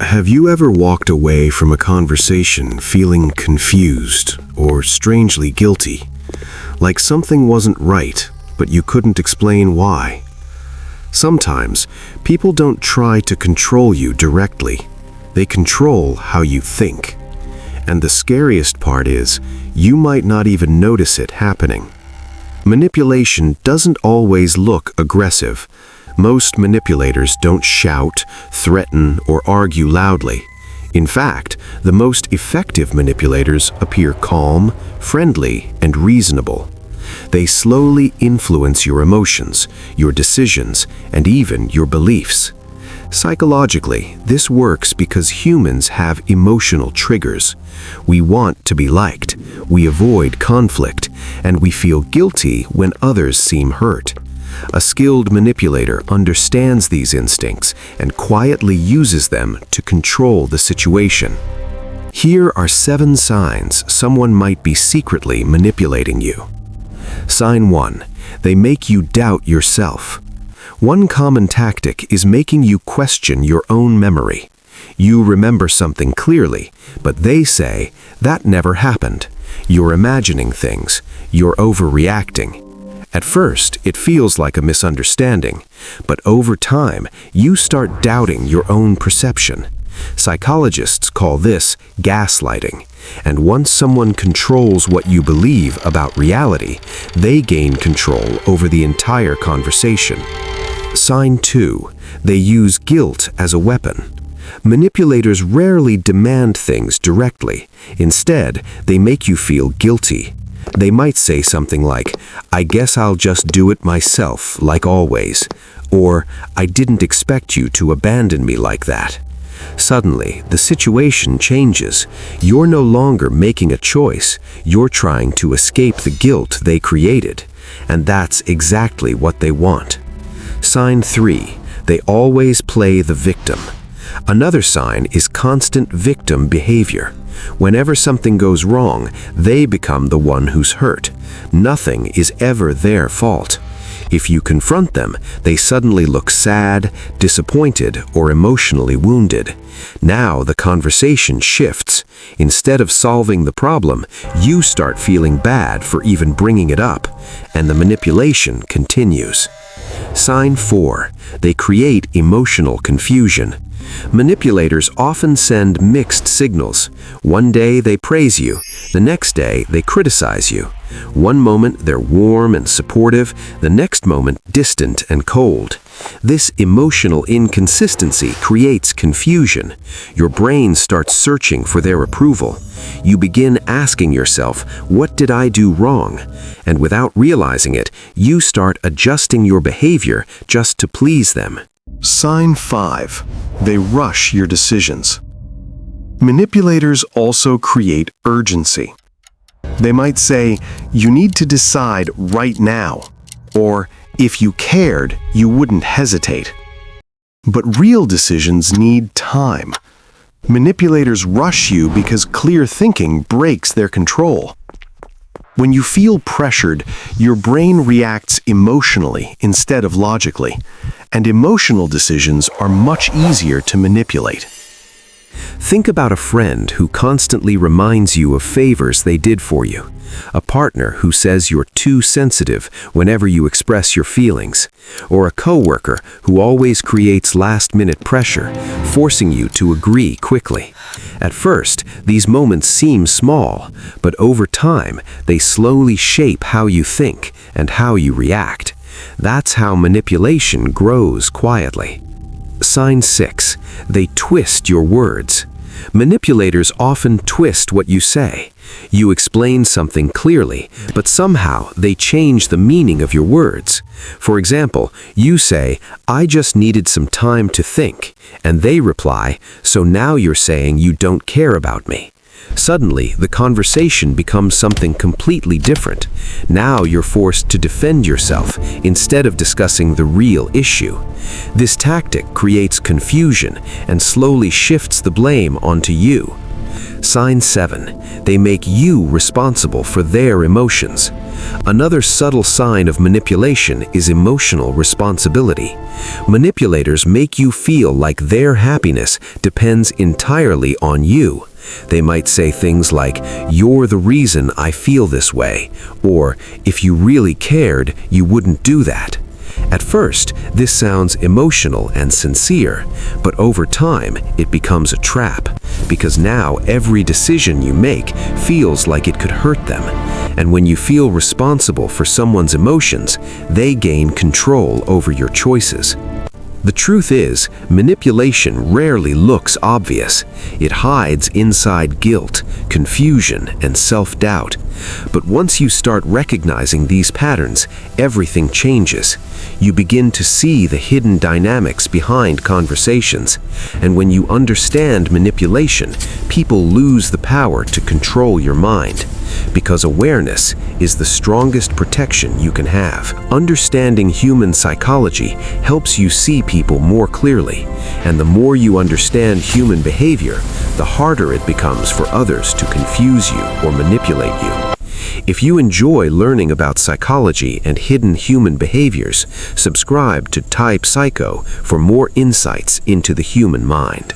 Have you ever walked away from a conversation feeling confused or strangely guilty? Like something wasn't right, but you couldn't explain why? Sometimes, people don't try to control you directly. They control how you think. And the scariest part is, you might not even notice it happening. Manipulation doesn't always look aggressive. Most manipulators don't shout, threaten, or argue loudly. In fact, the most effective manipulators appear calm, friendly, and reasonable. They slowly influence your emotions, your decisions, and even your beliefs. Psychologically, this works because humans have emotional triggers. We want to be liked, we avoid conflict, and we feel guilty when others seem hurt. A skilled manipulator understands these instincts and quietly uses them to control the situation. Here are 7 signs someone might be secretly manipulating you. Sign 1. They make you doubt yourself. One common tactic is making you question your own memory. You remember something clearly, but they say, "That never happened. You're imagining things. You're overreacting." At first, it feels like a misunderstanding, but over time, you start doubting your own perception. Psychologists call this gaslighting, and once someone controls what you believe about reality, they gain control over the entire conversation. Sign 2. They use guilt as a weapon. Manipulators rarely demand things directly. Instead, they make you feel guilty. They might say something like, "I guess I'll just do it myself, like always," or "I didn't expect you to abandon me like that." Suddenly, the situation changes. You're no longer making a choice. You're trying to escape the guilt they created. And that's exactly what they want. Sign 3. They always play the victim. Another sign is constant victim behavior. Whenever something goes wrong, they become the one who's hurt. Nothing is ever their fault. If you confront them, they suddenly look sad, disappointed, or emotionally wounded. Now the conversation shifts. Instead of solving the problem, you start feeling bad for even bringing it up, and the manipulation continues. Sign 4. They create emotional confusion. Manipulators often send mixed signals. One day they praise you, the next day they criticize you. One moment they're warm and supportive, the next moment distant and cold. This emotional inconsistency creates confusion. Your brain starts searching for their approval. You begin asking yourself, "What did I do wrong?" And without realizing it, you start adjusting your behavior just to please them. Sign 5. They rush your decisions. Manipulators also create urgency. They might say, "You need to decide right now," or "If you cared, you wouldn't hesitate." But real decisions need time. Manipulators rush you because clear thinking breaks their control. When you feel pressured, your brain reacts emotionally instead of logically, and emotional decisions are much easier to manipulate. Think about a friend who constantly reminds you of favors they did for you, a partner who says you're too sensitive whenever you express your feelings, or a coworker who always creates last-minute pressure, forcing you to agree quickly. At first, these moments seem small, but over time, they slowly shape how you think and how you react. That's how manipulation grows quietly. Sign 6. They twist your words. Manipulators often twist what you say. You explain something clearly, but somehow they change the meaning of your words. For example, you say, "I just needed some time to think," and they reply, "So now you're saying you don't care about me." Suddenly, the conversation becomes something completely different. Now you're forced to defend yourself instead of discussing the real issue. This tactic creates confusion and slowly shifts the blame onto you. Sign 7. They make you responsible for their emotions. Another subtle sign of manipulation is emotional responsibility. Manipulators make you feel like their happiness depends entirely on you. They might say things like, "You're the reason I feel this way," or "If you really cared, you wouldn't do that." At first, this sounds emotional and sincere, but over time, it becomes a trap, because now every decision you make feels like it could hurt them. And when you feel responsible for someone's emotions, they gain control over your choices. The truth is, manipulation rarely looks obvious. It hides inside guilt, confusion, and self-doubt. But once you start recognizing these patterns, everything changes. You begin to see the hidden dynamics behind conversations. And when you understand manipulation, people lose the power to control your mind. Because awareness is the strongest protection you can have. Understanding human psychology helps you see people more clearly, and the more you understand human behavior, the harder it becomes for others to confuse you or manipulate you. If you enjoy learning about psychology and hidden human behaviors, subscribe to Type Psycho for more insights into the human mind.